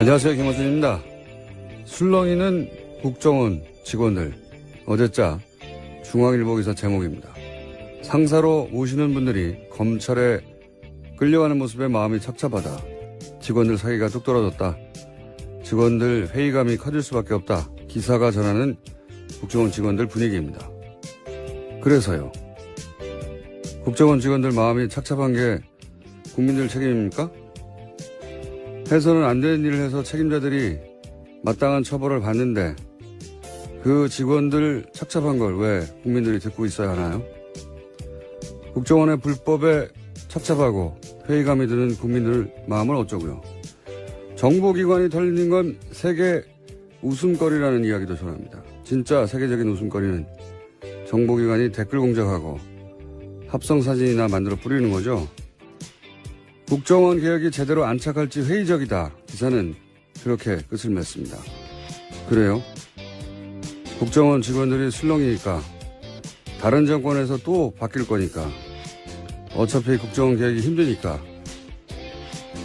안녕하세요. 김호준입니다. 술렁이는 국정원 직원들. 어제자 중앙일보 기사 제목입니다. 상사로 모시는 분들이 검찰에 끌려가는 모습에 마음이 착잡하다. 직원들 사기가 뚝 떨어졌다. 직원들 회의감이 커질 수밖에 없다. 기사가 전하는 국정원 직원들 분위기입니다. 그래서요. 국정원 직원들 마음이 착잡한 게 국민들 책임입니까? 해서는 안 되는 일을 해서 책임자들이 마땅한 처벌을 받는데 그 직원들 착잡한 걸 왜 국민들이 듣고 있어야 하나요? 국정원의 불법에 착잡하고 회의감이 드는 국민들 마음을 어쩌고요. 정보기관이 털린 건 세계 웃음거리라는 이야기도 전합니다. 진짜 세계적인 웃음거리는 정보기관이 댓글 공작하고 합성사진이나 만들어 뿌리는 거죠. 국정원 개혁이 제대로 안착할지 회의적이다. 기사는 그렇게 끝을 맺습니다. 그래요? 국정원 직원들이 술렁이니까 다른 정권에서 또 바뀔 거니까 어차피 국정원 개혁이 힘드니까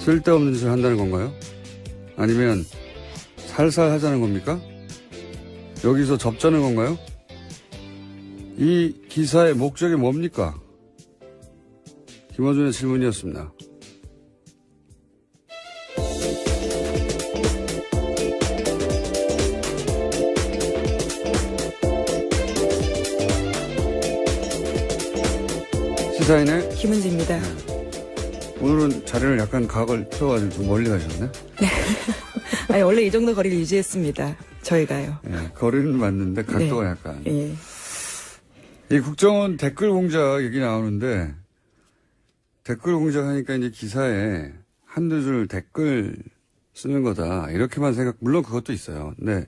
쓸데없는 짓을 한다는 건가요? 아니면 살살 하자는 겁니까? 여기서 접자는 건가요? 이 기사의 목적이 뭡니까? 김어준의 질문이었습니다. 시사인의 김은지입니다. 네. 오늘은 자리를 약간 각을 틀어가지고 좀 멀리 가셨네? 네. 아니, 원래 이 정도 거리를 유지했습니다. 저희가요. 네, 거리는 맞는데 각도가 네. 약간. 예. 이 국정원 댓글 공작 얘기 나오는데 댓글 공작하니까 이제 기사에 한두 줄 댓글 쓰는 거다. 이렇게만 물론 그것도 있어요. 근데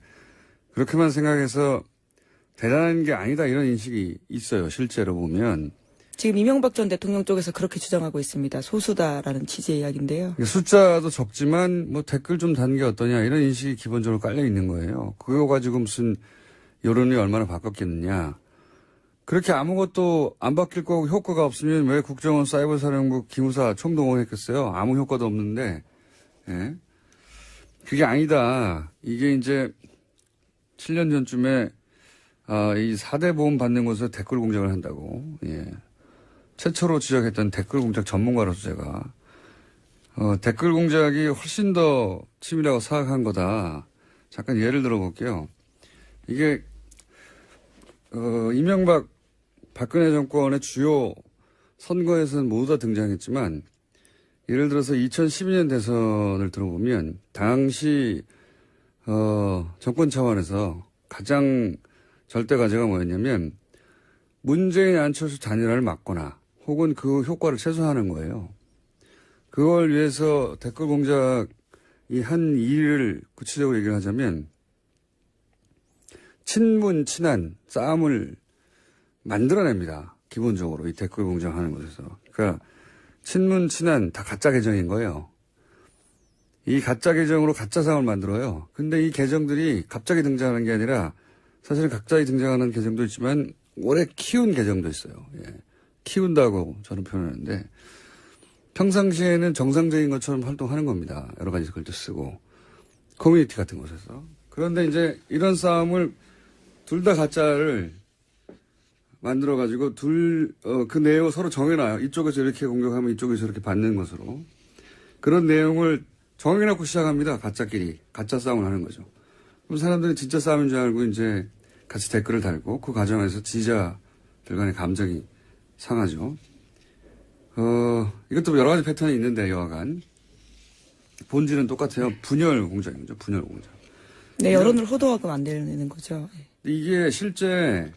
그렇게만 생각해서 대단한 게 아니다 이런 인식이 있어요. 실제로 보면. 지금 이명박 전 대통령 쪽에서 그렇게 주장하고 있습니다. 소수다라는 취지의 이야기인데요. 숫자도 적지만 뭐 댓글 좀 단 게 어떠냐 이런 인식이 기본적으로 깔려 있는 거예요. 그거 가지고 무슨 여론이 얼마나 바뀌었겠느냐. 그렇게 아무것도 안 바뀔 거고 효과가 없으면 왜 국정원 사이버사령부 기무사 총동원했겠어요. 아무 효과도 없는데. 예. 그게 아니다. 이게 이제 7년 전쯤에 이 4대 보험 받는 곳에서 댓글 공작을 한다고. 예. 최초로 지적했던 댓글 공작 전문가로서 제가 댓글 공작이 훨씬 더 치밀하고 사악한 거다. 잠깐 예를 들어볼게요. 이게 이명박 박근혜 정권의 주요 선거에서는 모두 다 등장했지만 예를 들어서 2012년 대선을 들어보면 당시 정권 차원에서 가장 절대 과제가 뭐였냐면 문재인 안철수 단일화를 막거나 혹은 그 효과를 최소화하는 거예요. 그걸 위해서 댓글 공작이 한 일을 구체적으로 얘기를 하자면 친문, 친한 싸움을 만들어냅니다. 기본적으로 이 댓글 공작하는 곳에서. 그러니까 친문, 친한 다 가짜 계정인 거예요. 이 가짜 계정으로 가짜 상을 만들어요. 근데 이 계정들이 갑자기 등장하는 게 아니라 사실은 각자에 등장하는 계정도 있지만 오래 키운 계정도 있어요. 예. 키운다고 저는 표현하는데 평상시에는 정상적인 것처럼 활동하는 겁니다. 여러 가지 글도 쓰고 커뮤니티 같은 곳에서. 그런데 이제 이런 싸움을 둘 다 가짜를 만들어가지고 그 내용을 서로 정해놔요. 이쪽에서 이렇게 공격하면 이쪽에서 이렇게 받는 것으로. 그런 내용을 정해놓고 시작합니다. 가짜끼리. 가짜 싸움을 하는 거죠. 그럼 사람들이 진짜 싸움인 줄 알고 이제 같이 댓글을 달고 그 과정에서 지지자들 간의 감정이 상하죠. 이것도 여러 가지 패턴이 있는데 여하간. 본질은 똑같아요. 분열 공작인 거죠. 분열 공작. 네, 여론을 호도하고 만들는 거죠. 이게 실제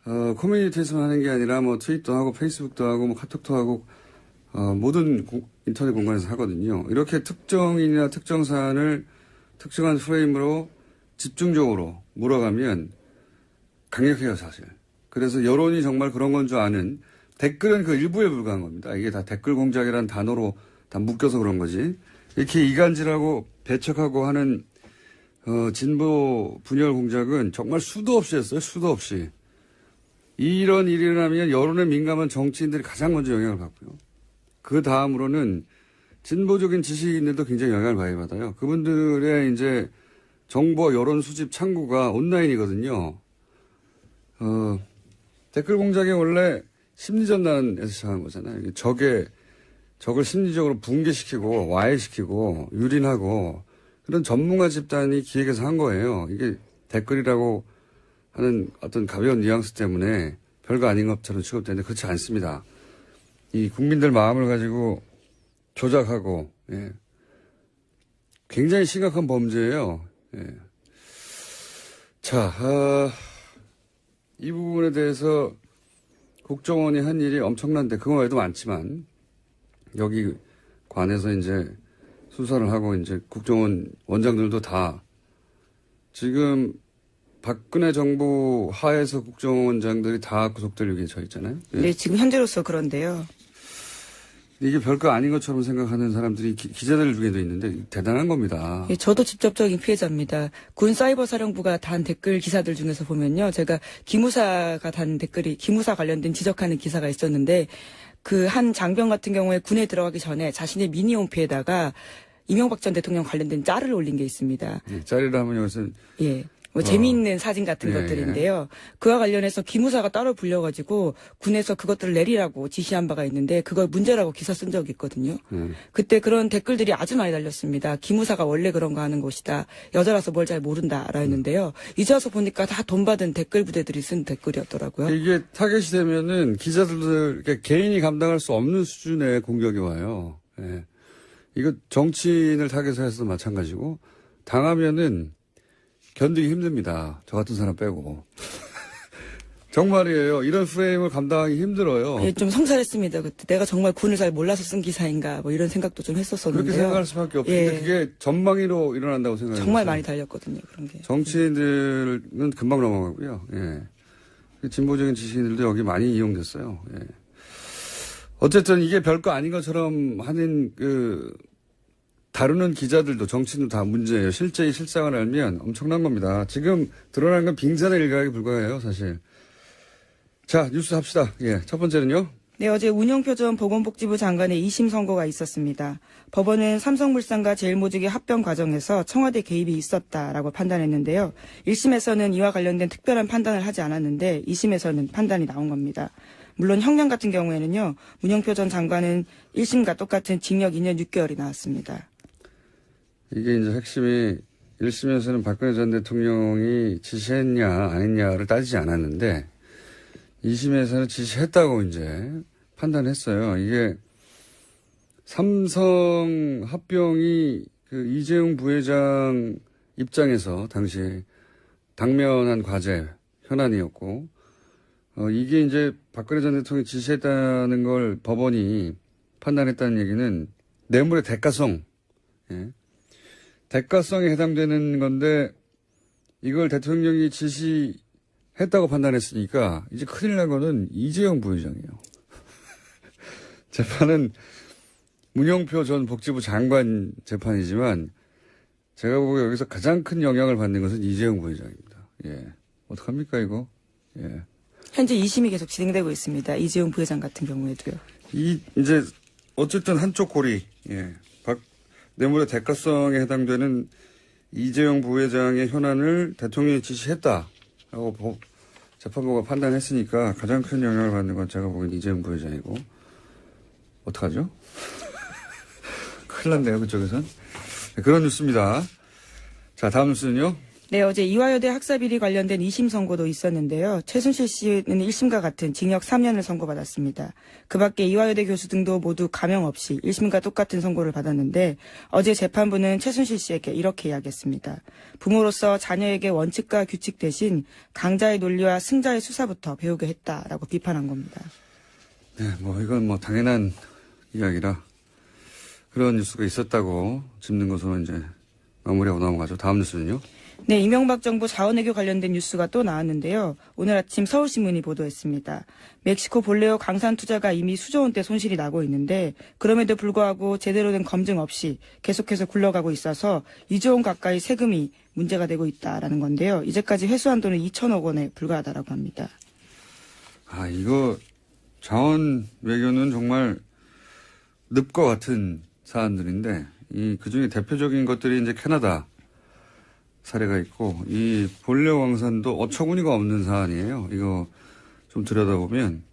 커뮤니티에서만 하는 게 아니라 뭐 트윗도 하고 페이스북도 하고 뭐 카톡도 하고 모든 인터넷 공간에서 하거든요. 이렇게 특정인이나 특정 사안을 특정한 프레임으로 집중적으로 몰아가면 강력해요, 사실. 그래서 여론이 정말 그런 건 줄 아는 댓글은 그 일부에 불과한 겁니다. 이게 다 댓글 공작이라는 단어로 다 묶여서 그런 거지. 이렇게 이간질하고 배척하고 하는 진보 분열 공작은 정말 수도 없이 했어요. 수도 없이. 이런 일이 일어나면 여론에 민감한 정치인들이 가장 먼저 영향을 받고요. 그 다음으로는 진보적인 지식인들도 굉장히 영향을 많이 받아요. 그분들의 이제 정보 여론 수집 창구가 온라인이거든요. 댓글 공작이 원래 심리전단에서 시작한 거잖아요. 적을 심리적으로 붕괴시키고 와해시키고 유린하고 그런 전문가 집단이 기획해서 한 거예요. 이게 댓글이라고 하는 어떤 가벼운 뉘앙스 때문에 별거 아닌 것처럼 취급되는데 그렇지 않습니다. 이 국민들 마음을 가지고 조작하고 예. 굉장히 심각한 범죄예요. 예. 자, 이 부분에 대해서 국정원이 한 일이 엄청난데 그거 외에도 많지만 여기 관해서 이제 수사를 하고 이제 국정원 원장들도 다 지금 박근혜 정부 하에서 국정원장들이 다 구속될 위기에 처해 있잖아요. 예. 네, 지금 현재로서 그런데요. 이게 별거 아닌 것처럼 생각하는 사람들이 기자들 중에도 있는데 대단한 겁니다. 예, 저도 직접적인 피해자입니다. 군 사이버 사령부가 단 댓글 기사들 중에서 보면요. 제가 기무사가 단 댓글이 기무사 관련된 지적하는 기사가 있었는데 그 한 장병 같은 경우에 군에 들어가기 전에 자신의 미니 홈피에다가 이명박 전 대통령 관련된 짤을 올린 게 있습니다. 예, 짤이라면 이것은 예. 뭐 재미있는 사진 같은 것들인데요. 그와 관련해서 기무사가 따로 불려가지고 군에서 그것들을 내리라고 지시한 바가 있는데 그걸 문제라고 기사 쓴 적이 있거든요. 그때 그런 댓글들이 아주 많이 달렸습니다. 기무사가 원래 그런 거 하는 곳이다. 여자라서 뭘 잘 모른다라 했는데요. 이제 와서 보니까 다 돈 받은 댓글 부대들이 쓴 댓글이었더라고요. 이게 타겟이 되면은 기자들 그러니까 개인이 감당할 수 없는 수준의 공격이 와요. 예. 이거 정치인을 타겟해서도 마찬가지고 당하면은 견디기 힘듭니다. 저 같은 사람 빼고. 정말이에요. 이런 프레임을 감당하기 힘들어요. 예, 좀 성찰했습니다. 그때 내가 정말 군을 잘 몰라서 쓴 기사인가 뭐 이런 생각도 좀 했었었는데요. 그렇게 생각할 수밖에 없어요. 예. 근데 그게 전망위로 일어난다고 생각해요. 정말 많이 달렸거든요. 그런 게. 정치인들은 금방 넘어가고요. 예. 진보적인 지식인들도 여기 많이 이용됐어요. 예. 어쨌든 이게 별거 아닌 것처럼 하는 다루는 기자들도 정치인도 다 문제예요. 실제 이 실상을 알면 엄청난 겁니다. 지금 드러난 건 빙산의 일각에 불과해요, 사실. 자, 뉴스 합시다. 예, 첫 번째는요. 네, 어제 운영표 전 보건복지부 장관의 2심 선고가 있었습니다. 법원은 삼성물산과 제일모직의 합병 과정에서 청와대 개입이 있었다라고 판단했는데요. 1심에서는 이와 관련된 특별한 판단을 하지 않았는데 2심에서는 판단이 나온 겁니다. 물론 형량 같은 경우에는요. 문영표 전 장관은 1심과 똑같은 징역 2년 6개월이 나왔습니다. 이게 이제 핵심이 1심에서는 박근혜 전 대통령이 지시했냐 안 했냐를 따지지 않았는데 2심에서는 지시했다고 이제 판단했어요. 이게 삼성 합병이 이재용 부회장 입장에서 당시 당면한 과제 현안이었고 이게 이제 박근혜 전 대통령이 지시했다는 걸 법원이 판단했다는 얘기는 뇌물의 대가성, 예. 대가성에 해당되는 건데 이걸 대통령이 지시했다고 판단했으니까 이제 큰일 난 거는 이재용 부회장이에요. 재판은 문영표 전 복지부 장관 재판이지만 제가 보기에 여기서 가장 큰 영향을 받는 것은 이재용 부회장입니다. 예. 어떡합니까 이거? 예. 현재 2심이 계속 진행되고 있습니다. 이재용 부회장 같은 경우에도요. 이제 어쨌든 한쪽 고리, 예. 뇌물의 대가성에 해당되는 이재용 부회장의 현안을 대통령이 지시했다라고 재판부가 판단했으니까 가장 큰 영향을 받는 건 제가 보기엔 이재용 부회장이고 어떡하죠? 큰일 났네요 그쪽에선. 네, 그런 뉴스입니다. 자 다음 뉴스는요. 네, 어제 이화여대 학사비리 관련된 2심 선고도 있었는데요. 최순실 씨는 1심과 같은 징역 3년을 선고받았습니다. 그 밖에 이화여대 교수 등도 모두 감형 없이 1심과 똑같은 선고를 받았는데 어제 재판부는 최순실 씨에게 이렇게 이야기했습니다. 부모로서 자녀에게 원칙과 규칙 대신 강자의 논리와 승자의 수사부터 배우게 했다라고 비판한 겁니다. 네, 뭐 이건 뭐 당연한 이야기라 그런 뉴스가 있었다고 짚는 것으로 이제 마무리하고 넘어가죠. 다음 뉴스는요. 네, 이명박 정부 자원외교 관련된 뉴스가 또 나왔는데요. 오늘 아침 서울신문이 보도했습니다. 멕시코 볼레오 강산 투자가 이미 수조 원대 손실이 나고 있는데 그럼에도 불구하고 제대로 된 검증 없이 계속해서 굴러가고 있어서 2조 원 가까이 세금이 문제가 되고 있다라는 건데요. 이제까지 회수한 돈은 2천억 원에 불과하다라고 합니다. 이거 자원 외교는 정말 늪과 같은 사안들인데 그 중에 대표적인 것들이 이제 캐나다 사례가 있고 이 볼레오 광산도 어처구니가 없는 사안이에요. 이거 좀 들여다보면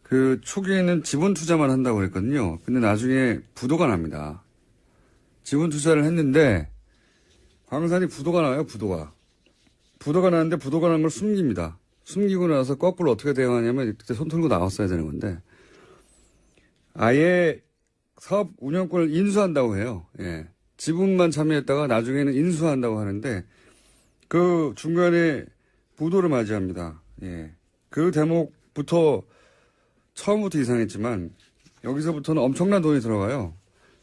그 초기에는 지분 투자만 한다고 그랬거든요. 근데 나중에 부도가 납니다. 지분 투자를 했는데 광산이 부도가 나요. 부도가 나는데 부도가 난 걸 숨깁니다. 숨기고 나서 거꾸로 어떻게 대응하냐면 그때 손 털고 나왔어야 되는 건데 아예 사업 운영권을 인수한다고 해요. 예. 지분만 참여했다가 나중에는 인수한다고 하는데 그 중간에 부도를 맞이합니다. 예. 그 대목부터 처음부터 이상했지만 여기서부터는 엄청난 돈이 들어가요.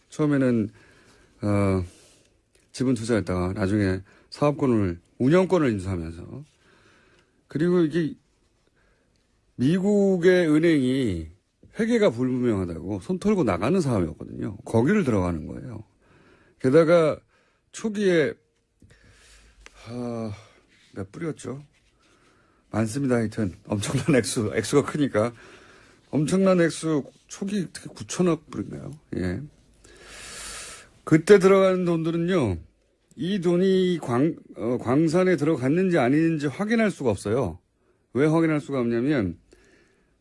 처음에는 지분 투자했다가 나중에 사업권을 운영권을 인수하면서 그리고 이게 미국의 은행이 회계가 불분명하다고 손 털고 나가는 사업이었거든요. 거기를 들어가는 거예요. 게다가 초기에 몇 불이었죠? 많습니다. 하여튼 엄청난 액수가 크니까 엄청난 액수 초기 특히 9천억 불인가요? 예. 그때 들어가는 돈들은요. 이 돈이 광산에 들어갔는지 아닌지 확인할 수가 없어요. 왜 확인할 수가 없냐면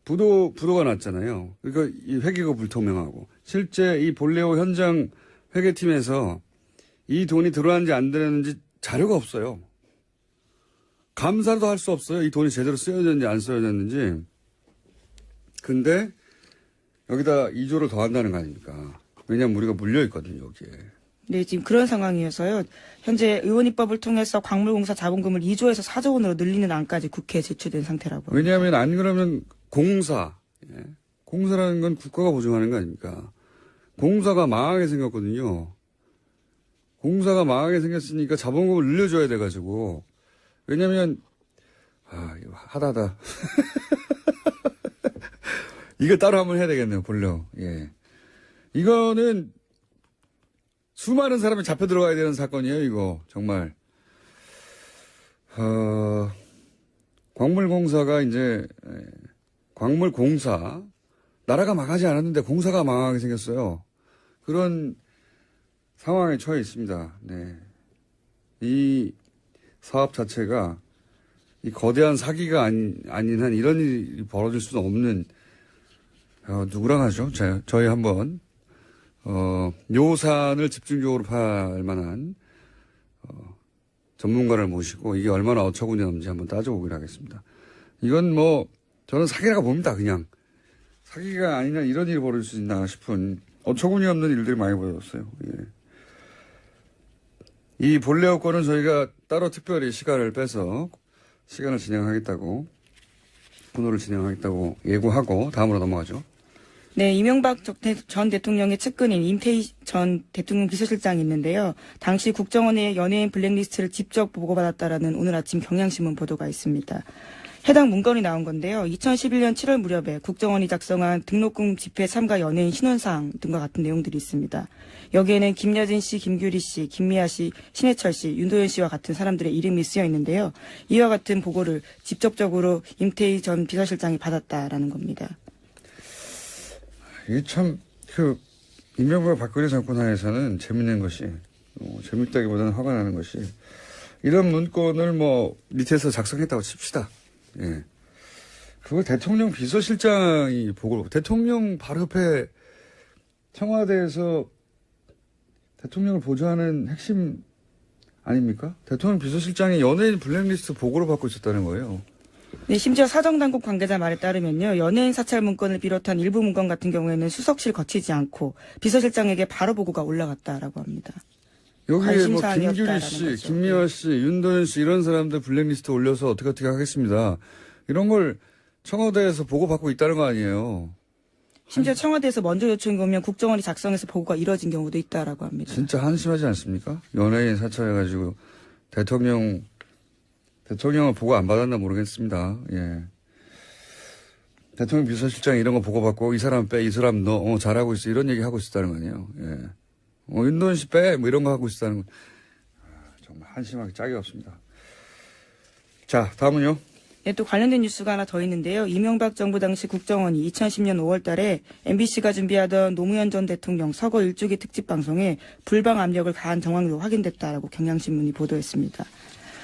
부도가 났잖아요. 그러니까 이 회계가 불투명하고 실제 이 볼레오 현장 회계팀에서 이 돈이 들어왔는지 안 들어왔는지 자료가 없어요. 감사도 할 수 없어요. 이 돈이 제대로 쓰여졌는지 안 쓰여졌는지. 근데 여기다 2조를 더 한다는 거 아닙니까? 왜냐하면 우리가 물려있거든요, 여기에. 네, 지금 그런 상황이어서요. 현재 의원 입법을 통해서 광물공사 자본금을 2조에서 4조 원으로 늘리는 안까지 국회에 제출된 상태라고 합니다. 왜냐하면 안 그러면 공사라는 건 국가가 보증하는 거 아닙니까? 공사가 망하게 생겼거든요. 공사가 망하게 생겼으니까 자본금을 늘려줘야 돼가지고. 왜냐면, 이거 하다하다. 이거 따로 한번 해야 되겠네요, 볼레오. 예. 이거는 수많은 사람이 잡혀 들어가야 되는 사건이에요, 이거. 정말. 광물공사가 이제, 광물공사. 나라가 망하지 않았는데 공사가 망하게 생겼어요. 그런 상황에 처해 있습니다. 네. 이 사업 자체가 이 거대한 사기가 아닌 한 이런 일이 벌어질 수는 없는, 누구랑 하죠? 저희 한번, 요산을 집중적으로 팔 만한, 전문가를 모시고 이게 얼마나 어처구니 없는지 한번 따져보기로 하겠습니다. 이건 저는 사기라고 봅니다, 그냥. 사기가 아니라 이런 일이 벌어질 수 있나 싶은 어처구니 없는 일들이 많이 벌어졌어요. 예. 이 볼레오 건은 저희가 따로 특별히 시간을 빼서 시간을 진행하겠다고, 분호를 진행하겠다고 예고하고 다음으로 넘어가죠. 네, 이명박 전 대통령의 측근인 임태희 전 대통령 비서실장이 있는데요. 당시 국정원의 연예인 블랙리스트를 직접 보고받았다라는 오늘 아침 경향신문 보도가 있습니다. 해당 문건이 나온 건데요. 2011년 7월 무렵에 국정원이 작성한 등록금 집회 참가 연예인 신원사항 등과 같은 내용들이 있습니다. 여기에는 김여진 씨, 김규리 씨, 김미아 씨, 신해철 씨, 윤도현 씨와 같은 사람들의 이름이 쓰여 있는데요. 이와 같은 보고를 직접적으로 임태희 전 비서실장이 받았다라는 겁니다. 이게 참, 이명박 박근혜 정권 하에서는 재밌는 것이, 재밌다기보다는 화가 나는 것이, 이런 문건을 밑에서 작성했다고 칩시다. 예. 그걸 대통령 비서실장이 보고, 대통령 바로 옆에 청와대에서 대통령을 보좌하는 핵심 아닙니까? 대통령 비서실장이 연예인 블랙리스트 보고를 받고 있었다는 거예요. 네, 심지어 사정당국 관계자 말에 따르면요. 연예인 사찰 문건을 비롯한 일부 문건 같은 경우에는 수석실 거치지 않고 비서실장에게 바로 보고가 올라갔다라고 합니다. 여기에 김규리 씨, 거죠. 김미화 씨, 윤도현 씨 이런 사람들 블랙리스트 올려서 어떻게 하겠습니다. 이런 걸 청와대에서 보고받고 있다는 거 아니에요. 심지어 청와대에서 먼저 요청이 오면 국정원이 작성해서 보고가 이뤄진 경우도 있다라고 합니다. 진짜 한심하지 않습니까? 연예인 사찰해가지고 대통령을 보고 안 받았나 모르겠습니다. 예. 대통령 비서실장이 이런 거 보고받고 이 사람 빼, 이 사람 너, 잘하고 있어. 이런 얘기 하고 있었다는 거 아니에요. 예. 윤도현 씨 빼, 이런 거 하고 있었다는 거. 정말 한심하게 짝이 없습니다. 자, 다음은요. 네, 또 관련된 뉴스가 하나 더 있는데요. 이명박 정부 당시 국정원이 2010년 5월 달에 MBC가 준비하던 노무현 전 대통령 서거 1주기 특집 방송에 불방 압력을 가한 정황도 확인됐다라고 경향신문이 보도했습니다.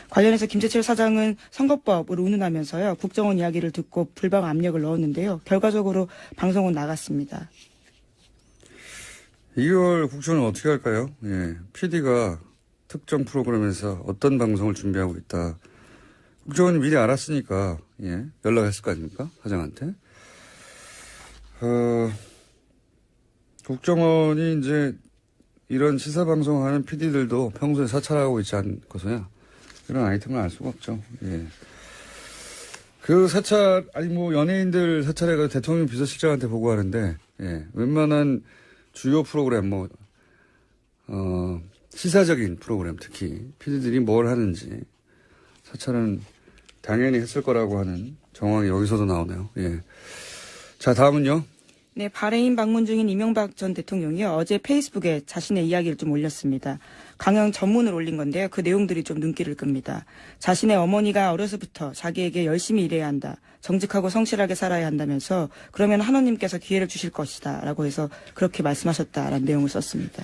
관련해서 김재철 사장은 선거법을 운운하면서요. 국정원 이야기를 듣고 불방 압력을 넣었는데요. 결과적으로 방송은 나갔습니다. 이걸 국정원은 어떻게 할까요? 예. PD가 특정 프로그램에서 어떤 방송을 준비하고 있다. 국정원이 미리 알았으니까, 예. 연락했을 거 아닙니까? 사장한테. 국정원이 이제 이런 시사방송 하는 PD들도 평소에 사찰하고 있지 않고서야 이런 아이템을 알 수가 없죠. 예. 그 사찰, 아니 뭐 연예인들 사찰해가 대통령 비서실장한테 보고하는데, 예. 웬만한 주요 프로그램, 시사적인 프로그램 특히 PD들이 뭘 하는지 사찰은 당연히 했을 거라고 하는 정황이 여기서도 나오네요. 예. 자, 다음은요. 네, 바레인 방문 중인 이명박 전 대통령이요. 어제 페이스북에 자신의 이야기를 좀 올렸습니다. 강연 전문을 올린 건데요. 그 내용들이 좀 눈길을 끕니다. 자신의 어머니가 어려서부터 자기에게 열심히 일해야 한다. 정직하고 성실하게 살아야 한다면서 그러면 하나님께서 기회를 주실 것이다. 라고 해서 그렇게 말씀하셨다라는 내용을 썼습니다.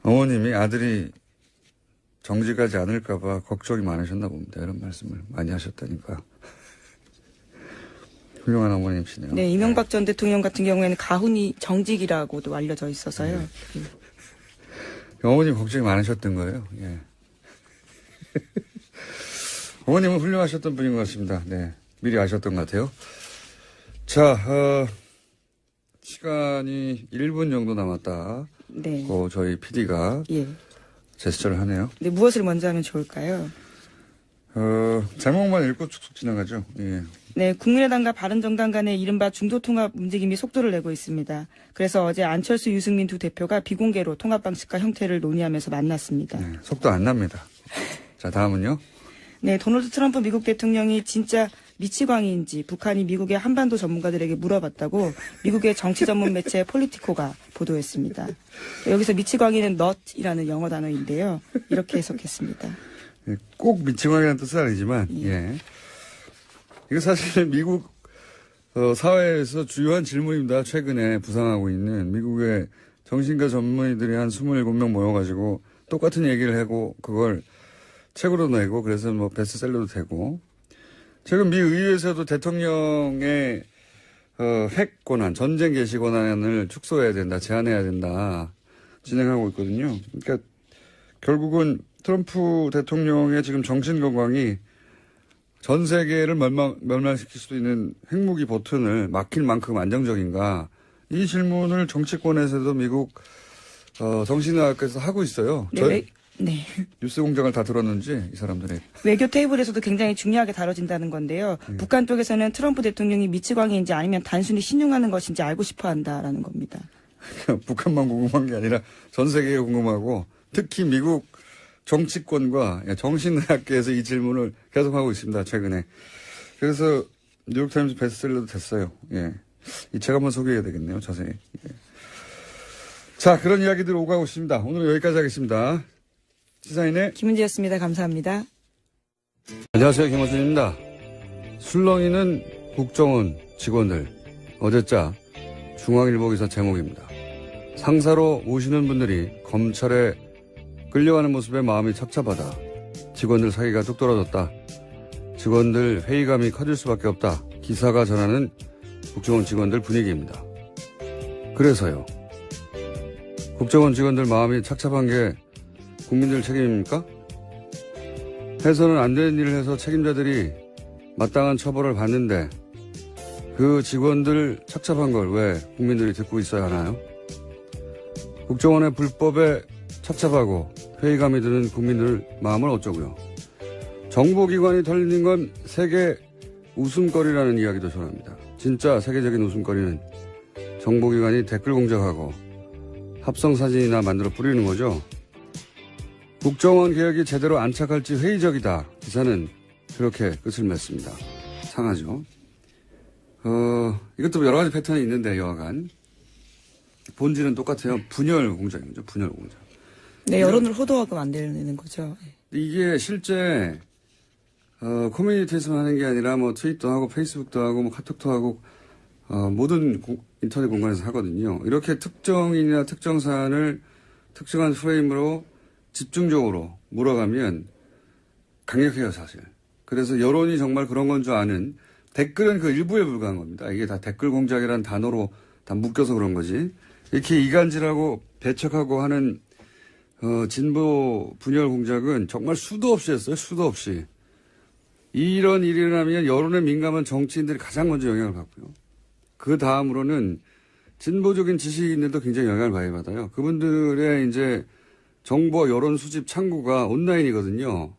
어머님이 아들이 정직하지 않을까 봐 걱정이 많으셨나 봅니다. 이런 말씀을 많이 하셨다니까. 훌륭한 어머님이시네요. 네, 이명박 전 대통령 같은 경우에는 가훈이 정직이라고도 알려져 있어서요. 네. 어머님 걱정이 많으셨던 거예요. 예. 어머님은 훌륭하셨던 분인 것 같습니다. 네. 미리 아셨던 것 같아요. 자, 시간이 1분 정도 남았다. 네. 저희 PD가 예. 제스처를 하네요. 네, 무엇을 먼저 하면 좋을까요? 제목만 읽고 쭉쭉 지나가죠. 예. 네, 국민의당과 바른정당 간의 이른바 중도통합 움직임이 속도를 내고 있습니다. 그래서 어제 안철수, 유승민 두 대표가 비공개로 통합 방식과 형태를 논의하면서 만났습니다. 네, 속도 안 납니다. 자, 다음은요. 네, 도널드 트럼프 미국 대통령이 진짜 미치광이인지 북한이 미국의 한반도 전문가들에게 물어봤다고 미국의 정치 전문 매체 폴리티코가 보도했습니다. 여기서 미치광이는 nut이라는 영어 단어인데요. 이렇게 해석했습니다. 예, 꼭 미치광이라는 뜻은 아니지만, 예. 이거 사실 미국 사회에서 주요한 질문입니다. 최근에 부상하고 있는 미국의 정신과 전문의들이 한 27명 모여가지고 똑같은 얘기를 하고 그걸 책으로 내고 그래서 뭐 베스트셀러도 되고 최근 미 의회에서도 대통령의 핵 권한, 전쟁 개시 권한을 축소해야 된다, 제한해야 된다 진행하고 있거든요. 그러니까 결국은 트럼프 대통령의 지금 정신 건강이 전 세계를 멸망시킬 수도 있는 핵무기 버튼을 막힐 만큼 안정적인가? 이 질문을 정치권에서도 미국 정신의학에서 하고 있어요. 네, 네. 뉴스 공장을 다 들었는지 이 사람들이. 외교 테이블에서도 굉장히 중요하게 다뤄진다는 건데요. 북한 쪽에서는 트럼프 대통령이 미치광이인지 아니면 단순히 신용하는 것인지 알고 싶어 한다라는 겁니다. 북한만 궁금한 게 아니라 전 세계가 궁금하고 특히 미국 정치권과 정신의학계에서 이 질문을 계속하고 있습니다. 최근에. 그래서 뉴욕타임즈 베스트셀러도 됐어요. 예. 이 책 한번 소개해야 되겠네요. 자세히. 예. 자, 그런 이야기들 오가고 있습니다. 오늘은 여기까지 하겠습니다. 시사인의 김은지였습니다. 감사합니다. 안녕하세요. 김호준입니다. 술렁이는 국정원 직원들. 어제자 중앙일보 기사 제목입니다. 상사로 오시는 분들이 검찰에 끌려가는 모습에 마음이 착잡하다. 직원들 사기가 뚝 떨어졌다. 직원들 회의감이 커질 수밖에 없다. 기사가 전하는 국정원 직원들 분위기입니다. 그래서요. 국정원 직원들 마음이 착잡한 게 국민들 책임입니까? 해서는 안 되는 일을 해서 책임자들이 마땅한 처벌을 받는데 그 직원들 착잡한 걸 왜 국민들이 듣고 있어야 하나요? 국정원의 불법에 착잡하고 회의감이 드는 국민들 마음을 어쩌고요. 정보기관이 털린 건 세계 웃음거리라는 이야기도 전합니다. 진짜 세계적인 웃음거리는 정보기관이 댓글 공작하고 합성사진이나 만들어 뿌리는 거죠. 국정원 개혁이 제대로 안착할지 회의적이다. 기사는 그렇게 끝을 맺습니다. 상하죠. 이것도 여러 가지 패턴이 있는데 여하간 본질은 똑같아요. 분열 공작이죠. 분열 공작. 네, 여론을 호도하고 만들는 거죠. 이게 실제 커뮤니티에서만 하는 게 아니라 뭐 트윗도 하고 페이스북도 하고 뭐 카톡도 하고 모든 인터넷 공간에서 하거든요. 이렇게 특정인이나 특정 사안을 특정한 프레임으로 집중적으로 몰아가면 강력해요, 사실. 그래서 여론이 정말 그런 건 줄 아는 댓글은 그 일부에 불과한 겁니다. 이게 다 댓글 공작이라는 단어로 다 묶여서 그런 거지. 이렇게 이간질하고 배척하고 하는 진보 분열 공작은 정말 수도 없이 했어요. 수도 없이. 이런 일이 일어나면 여론에 민감한 정치인들이 가장 먼저 영향을 받고요. 그 다음으로는 진보적인 지식인들도 굉장히 영향을 많이 받아요. 그분들의 이제 정보 여론 수집 창구가 온라인이거든요.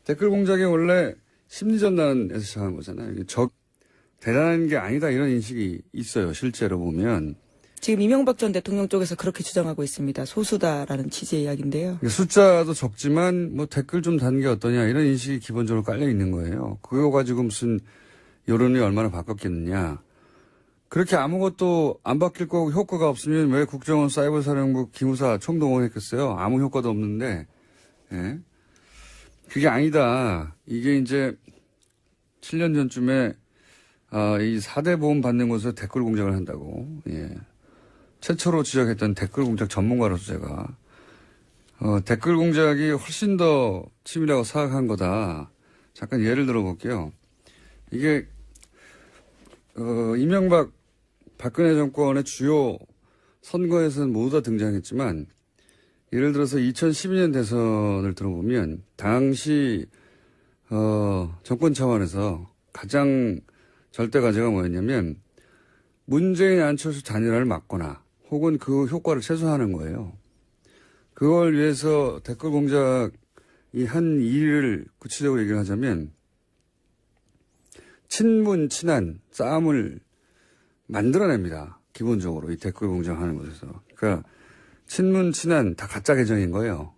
댓글 공작이 원래 심리전단에서 시작한 거잖아요. 이게 대단한 게 아니다 이런 인식이 있어요. 실제로 보면. 지금 이명박 전 대통령 쪽에서 그렇게 주장하고 있습니다. 소수다라는 취지의 이야기인데요. 숫자도 적지만 뭐 댓글 좀 단 게 어떠냐 이런 인식이 기본적으로 깔려 있는 거예요. 그거 가지고 무슨 여론이 얼마나 바뀌었겠느냐. 그렇게 아무것도 안 바뀔 거고 효과가 없으면 왜 국정원 사이버사령부 기무사 총동원했겠어요. 아무 효과도 없는데. 예. 그게 아니다. 이게 이제 7년 전쯤에 이 4대 보험 받는 곳에서 댓글 공작을 한다고. 예. 최초로 지적했던 댓글 공작 전문가로서 제가 댓글 공작이 훨씬 더 치밀하고 사악한 거다. 잠깐 예를 들어볼게요. 이게 이명박 박근혜 정권의 주요 선거에서는 모두 다 등장했지만 예를 들어서 2012년 대선을 들어보면 당시 정권 차원에서 가장 절대 과제가 뭐였냐면 문재인 안철수 단일화를 막거나 혹은 그 효과를 최소화하는 거예요. 그걸 위해서 댓글 공작이 한 일을 구체적으로 얘기를 하자면 친문 친한 싸움을 만들어냅니다. 기본적으로 이 댓글 공작하는 곳에서. 그러니까 친문 친한 다 가짜 계정인 거예요.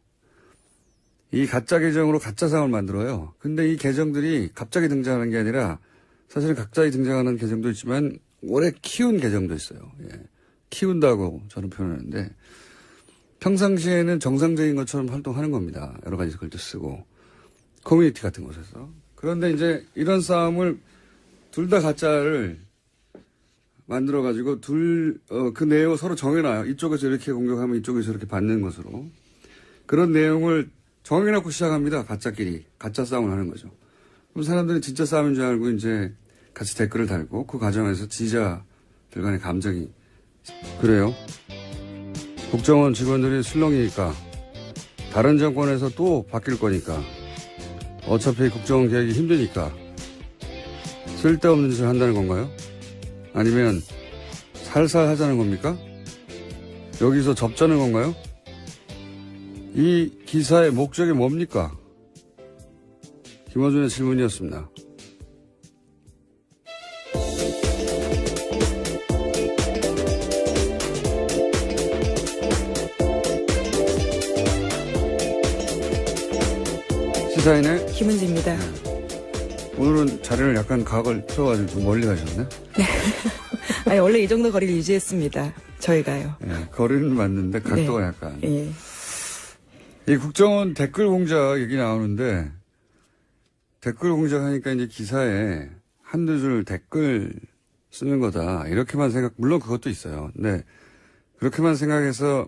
이 가짜 계정으로 가짜 상을 만들어요. 근데 이 계정들이 갑자기 등장하는 게 아니라 사실은 갑자기 등장하는 계정도 있지만 오래 키운 계정도 있어요. 예. 키운다고 저는 표현하는데 평상시에는 정상적인 것처럼 활동하는 겁니다. 여러 가지 글도 쓰고 커뮤니티 같은 곳에서. 그런데 이제 이런 싸움을 둘 다 가짜를 만들어가지고 그 내용을 서로 정해놔요. 이쪽에서 이렇게 공격하면 이쪽에서 이렇게 받는 것으로. 그런 내용을 정해놓고 시작합니다. 가짜끼리. 가짜 싸움을 하는 거죠. 그럼 사람들이 진짜 싸움인 줄 알고 이제 같이 댓글을 달고 그 과정에서 지지자들 간의 감정이. 그래요. 국정원 직원들이 술렁이니까 다른 정권에서 또 바뀔 거니까 어차피 국정원 개혁이 힘드니까 쓸데없는 짓을 한다는 건가요? 아니면 살살 하자는 겁니까? 여기서 접자는 건가요? 이 기사의 목적이 뭡니까? 김어준의 질문이었습니다. 시사인의 김은지입니다. 오늘은 자리를 약간 각을 틀어가지고 좀 멀리 가셨네? 아니, 원래 이 정도 거리를 유지했습니다. 저희가요. 예, 거리는 맞는데 각도가 네. 약간. 예. 이 국정원 댓글 공작 얘기 나오는데 댓글 공작하니까 이제 기사에 한두 줄 댓글 쓰는 거다. 이렇게만 물론 그것도 있어요. 근데 그렇게만 생각해서